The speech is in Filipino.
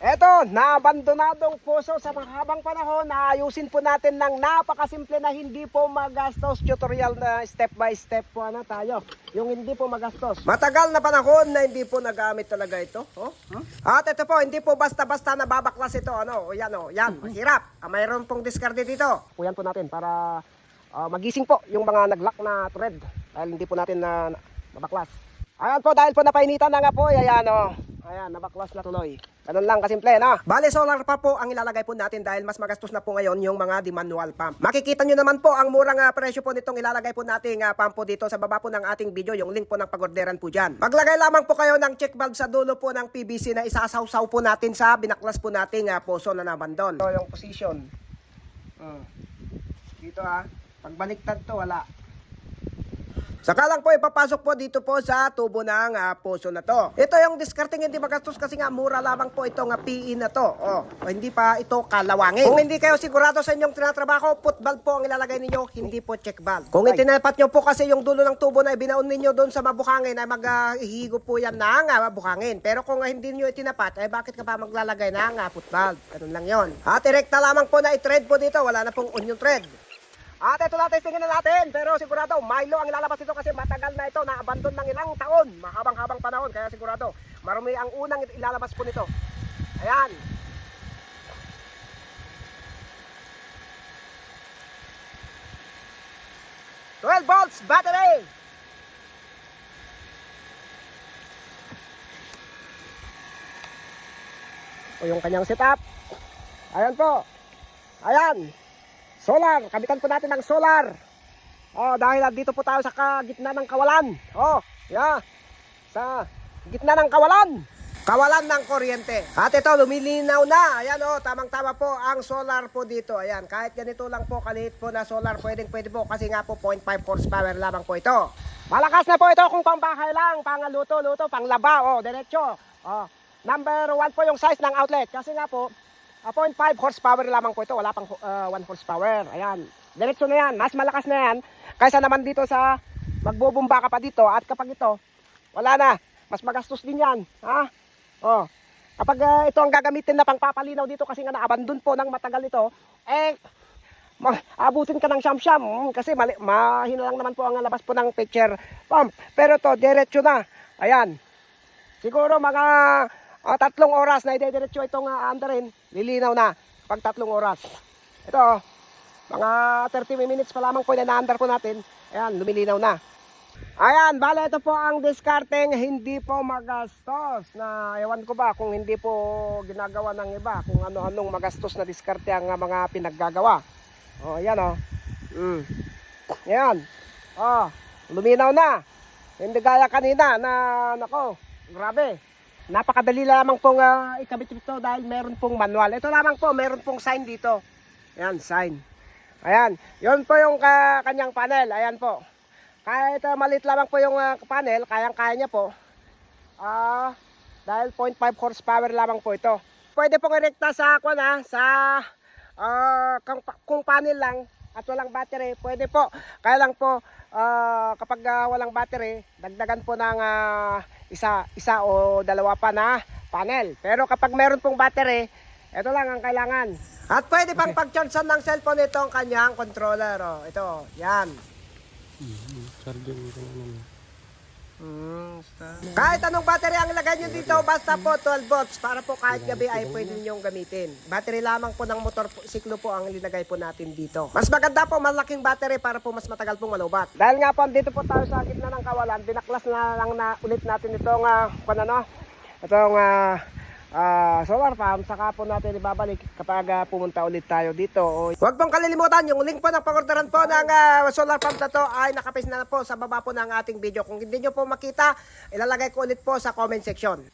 Eto, naabandonadong puso sa mahabang panahon, naayusin po natin ng napakasimple na hindi po magastos tutorial na step by step po tayo. Yung hindi po magastos. Matagal na panahon na hindi po nagamit talaga ito. At ito po, hindi po basta-basta nababaklas ito. Yan, mahirap. Mayroon pong discard dito. Puyan po natin para magising po yung mga naglock na thread. Dahil hindi po natin na mabaklas. Ayan po, dahil po napainitan na nga po, ayan, nabaklas na tuloy. Ganun lang kasimple, no? Bale, solar pa po ang ilalagay po natin dahil mas magastos na po ngayon yung mga di-manual pump. Makikita nyo naman po ang murang presyo po nitong ilalagay po nating pump po dito sa baba po ng ating video, yung link po ng pag-orderan po dyan. Maglagay lamang po kayo ng check valve sa dulo po ng PVC na isasawsaw po natin sa binaklas po nating puso na nabandon. So, yung position. Dito pagbaliktad to, wala. Saka lang po ipapasok po dito po sa tubo ng puso na to. Ito yung discarding hindi magastos kasi nga mura lamang po itong PE na to. Hindi pa ito kalawangin. Kung hindi kayo sigurado sa inyong tinatrabaho, put valve po ang ilalagay ninyo, hindi po check valve. Kung itinapat nyo po kasi yung dulo ng tubo na ibinaon ninyo doon sa mabuhangin ay maghihigo po yan ng mabuhangin. Pero kung hindi nyo itinapat, ay bakit ka pa maglalagay ng put valve? Ganun lang yon. At direkta lamang po na i-thread po dito, wala na pong onion thread. At ito natin, tingin na natin, pero sigurado, Milo ang ilalabas ito kasi matagal na ito, na-abandon ng ilang taon, mahabang-habang panahon, kaya sigurado, marami ang unang ilalabas po nito. Ayan. "12 volts battery." O yung kanyang setup. Ayan po. Ayan. Solar, kabitan po natin ng solar. Dahil dito po tayo sa gitna ng kawalan. Sa gitna ng kawalan. Kawalan ng kuryente. At ito, lumilinaw na. Ayan tamang-tama po ang solar po dito. Ayan, kahit ganito lang po, kaliit po na solar, pwede po. Kasi nga po, 0.5 horsepower lamang po ito. Malakas na po ito kung pangbahay lang, pangluto-luto, panglaba, diretso. Number 1 po yung size ng outlet. Kasi nga po, 0.5 horsepower lamang po ito. Wala pang 1 horsepower. Ayan. Diretso na yan. Mas malakas na yan. Kaysa naman dito sa magbubumba ka pa dito. At kapag ito, wala na. Mas magastos din yan. Kapag ito ang gagamitin na pangpapalinaw dito kasi nga na-abandon po ng matagal ito, abutin ka ng siyam-siyam. Kasi mahina lang naman po ang labas po ng picture pump. Pero to diretso na. Ayan. Siguro mga 3 oras na idediretso itong andarin, lilinaw na pag 3 oras. Ito, mga 30 minutes pa lamang po na naandar po natin. Ayan, lumilinaw na. Ayan, bale ito po ang discarding hindi po magastos. Na ewan ko ba kung hindi po ginagawa ng iba, kung ano-anong magastos na diskarte ang mga pinaggagawa. Ayan Ayan. Luminaw na. Hindi gaya kanina na, nako, grabe. Napakadali lamang pong ikabit ito dahil meron pong manual. Ito lamang po, meron pong sign dito. Ayan, sign. Ayan, yun po yung kanyang panel. Ayan po. Kahit maliit lamang po yung panel, kayang-kaya niya po. Dahil 0.5 horsepower lamang po ito. Pwede pong irekta sa kung panel lang at walang battery, pwede po. Kaya lang po, kapag walang battery, dagdagan po ng isa o dalawa pa na panel. Pero kapag meron pong battery, ito lang ang kailangan. At pwede pang pag-chargean ng cellphone ito ang kanyang controller. Ito, yan. Kahit anong battery ang ilagay nyo dito, basta po 12 volts para po kahit gabi ay pwede nyo gamitin. Battery lamang po ng motor siklo po ang ilinagay po natin dito. Mas maganda po malaking battery para po mas matagal pong malubat. Dahil nga po dito po tayo sa gitna ng kawalan, binaklas na lang na ulit natin itong solar farm, saka po natin ibabalik kapag pumunta ulit tayo dito. Huwag pong kalilimutan, yung link po ng pag-orderan po ng solar farm na to ay nakapaste na po sa baba po ng ating video. Kung hindi nyo po makita, ilalagay ko ulit po sa comment section.